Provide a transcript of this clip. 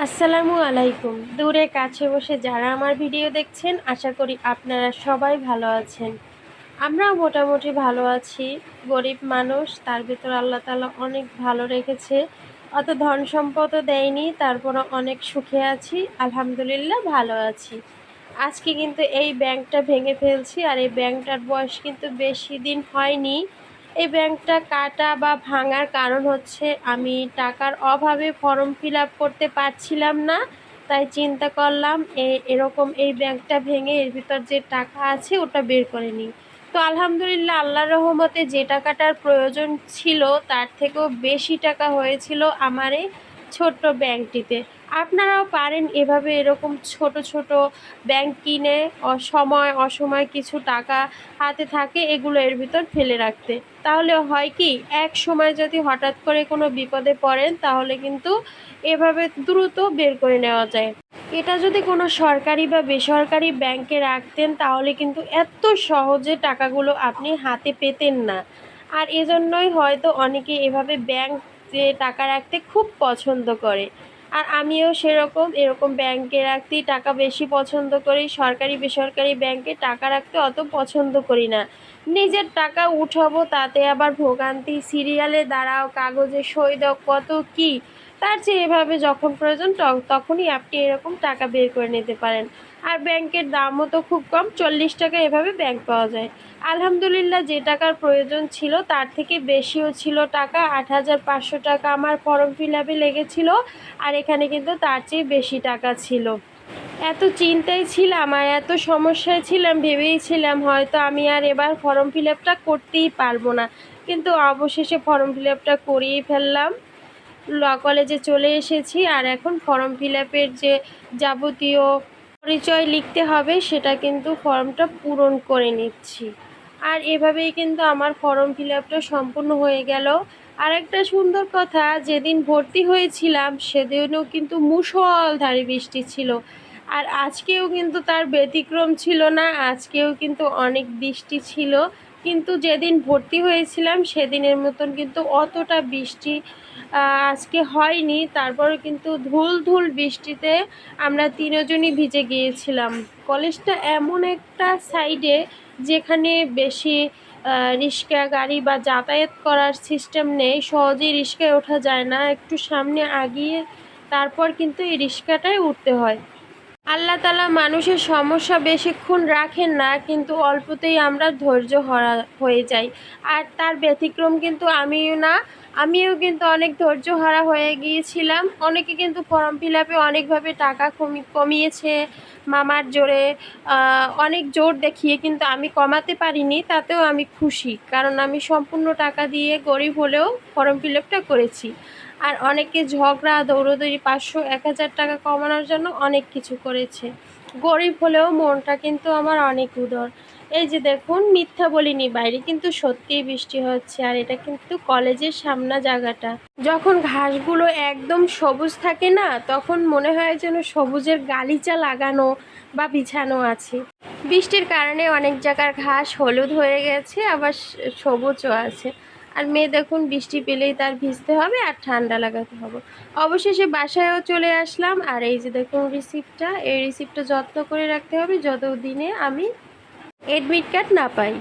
আসসালামু আলাইকুম। দূরে কাছে বসে যারা আমার ভিডিও দেখছেন, আশা করি আপনারা সবাই ভালো আছেন। আমরাও মোটামুটি ভালো আছি। গরিব মানুষ, তার ভিতর আল্লাহ তাআলা অনেক ভালো রেখেছে। অত ধন সম্পদও দেয়নি, তারপরও অনেক সুখে আছি। আলহামদুলিল্লাহ ভালো আছি। আজকে কিন্তু এই ব্যাংকটা ভেঙে ফেলছি, আর এই ব্যাংকটার বয়স কিন্তু বেশি দিন হয়নি। এই ব্যাংকটা কাটা বা ভাঙার কারণ হচ্ছে আমি টাকার অভাবে ফর্ম ফিল আপ করতে পারছিলাম না। তাই চিন্তা করলাম এরকম এই ব্যাংকটা ভেঙে এর ভিতর যে টাকা আছে ওটা বের করে নিই। তো আলহামদুলিল্লাহ আল্লাহর রহমতে যে টাকাটার প্রয়োজন ছিল তার থেকেও বেশি টাকা হয়েছিল আমার এই ছোট্ট ব্যাংকটিতে। আপনারাও পারেন এভাবে এরকম ছোট ছোট ব্যাংক কিনে অসময় কিছু টাকা হাতে থাকে এগুলো এর ভিতর ফেলে রাখতে। তাহলে হয় কি, এক সময় যদি হঠাৎ করে কোনো বিপদে পড়েন তাহলে কিন্তু এভাবে দ্রুত বের করে নেওয়া যায়। এটা যদি কোনো সরকারি বা বেসরকারি ব্যাংকে রাখতেন তাহলে কিন্তু এত সহজে টাকাগুলো আপনি হাতে পেতেন না। আর এজন্যই হয়তো অনেকে এভাবে ব্যাংক যে টাকা রাখতে খুব পছন্দ করে। আর আমিও এরকম ব্যাংকে রাখতেই টাকা বেশি পছন্দ করি। সরকারি বেসরকারি ব্যাংকে টাকা রাখতে অত পছন্দ করি না। নিজের টাকা উঠাবো, তাতে আবার ভোগান্তি, সিরিয়ালে দাঁড়াও, কাগজে সই দাও, কত কি। তার চেয়ে এভাবে যখন প্রয়োজন তখনই আপনি এরকম টাকা বের করে নিতে পারেন। আর ব্যাংকের দামও তো খুব কম, 40 টাকা এভাবে ব্যাংক পাওয়া যায়। আলহামদুলিল্লাহ যে টাকার প্রয়োজন ছিল তার থেকে বেশিও ছিল টাকা। 8,500 টাকা আমার ফর্ম ফিল আপে লেগেছিল, আর এখানে কিন্তু তার চেয়ে বেশি টাকা ছিল। এত চিন্তায় ছিলাম আর এত সমস্যায় ছিলাম, ভেবেইছিলাম হয়তো আমি আর এবার ফর্ম ফিল আপটা করতেই পারবো না। কিন্তু অবশেষে ফর্ম ফিল আপটা করিয়ে ফেললাম। ল কলেজে চলে এসেছি, আর এখন ফর্ম ফিল আপের যে যাবতীয় পরিচয় লিখতে হবে সেটা কিন্তু ফর্মটা পূরণ করে নিচ্ছি। আর এভাবেই কিন্তু আমার ফর্ম ফিল আপটা সম্পূর্ণ হয়ে গেল। আর একটা সুন্দর কথা, যেদিন ভর্তি হয়েছিলাম সেদিনও কিন্তু মুষলধারে বৃষ্টি ছিল। আর আজকেও কিন্তু তার ব্যতিক্রম ছিল না, আজকেও কিন্তু অনেক বৃষ্টি ছিল। কিন্তু যেদিন ভর্তি হয়েছিলাম সেদিনের মতন কিন্তু অতটা বৃষ্টি আজকে হয়নি। তারপরে কিন্তু ধুল ধুল বৃষ্টিতে আমরা তিনজনই ভিজে গিয়েছিলাম। কলেজটা এমন একটা সাইডে যেখানে বেশি রিক্সা গাড়ি বা যাতায়াত করার সিস্টেম নেই, সহজেই রিক্সায় ওঠা যায় না। একটু সামনে আগিয়ে তারপর কিন্তু এই রিক্সাটায় উঠতে হয়। আল্লাহ তাআলা মানুষের সমস্যা বেশিক্ষণ রাখেন না, কিন্তু অল্পতেই আমরা ধৈর্য হারা হয়ে যাই। আর তার ব্যতিক্রম কিন্তু আমিও না। আমিও কিন্তু অনেক ধৈর্য হারা হয়ে গিয়েছিলাম। অনেকে কিন্তু ফর্ম ফিল আপে অনেকভাবে টাকা কমিয়েছে মামার জোরে, অনেক জোর দেখিয়ে, কিন্তু আমি কমাতে পারিনি। তাতেও আমি খুশি, কারণ আমি সম্পূর্ণ টাকা দিয়ে গরিব হলেও ফর্ম ফিল আপটা করেছি। আর অনেকে ঝগড়া দৌড়োদৌড়ি 500-1000 টাকা কমানোর জন্য অনেক কিছু করেছে। গরিব হলেও মনটা কিন্তু আমার অনেক উদার। এই যে দেখুন, মিথ্যা বলিনি, বাইরে কিন্তু সত্যিই বৃষ্টি হচ্ছে। আর এটা কিন্তু কলেজের সামনে জায়গাটা। যখন ঘাসগুলো একদম সবুজ থাকে না, তখন মনে হয় যেন সবুজের গালিচা লাগানো বা বিছানো আছে। বৃষ্টির কারণে অনেক জায়গার ঘাস হলুদ হয়ে গেছে, আবার সবুজও আছে। আর মেয়ে দেখুন, বৃষ্টি পেলেই তার ভিজতে হবে আর ঠান্ডা লাগাতে হবে। অবশেষে বাসায়ও চলে আসলাম। আর এই যে দেখুন রিসিপ্টটা, এই রিসিপ্টটা যত্ন করে রাখতে হবে যতদিনে আমি অ্যাডমিট কার্ড না পাই।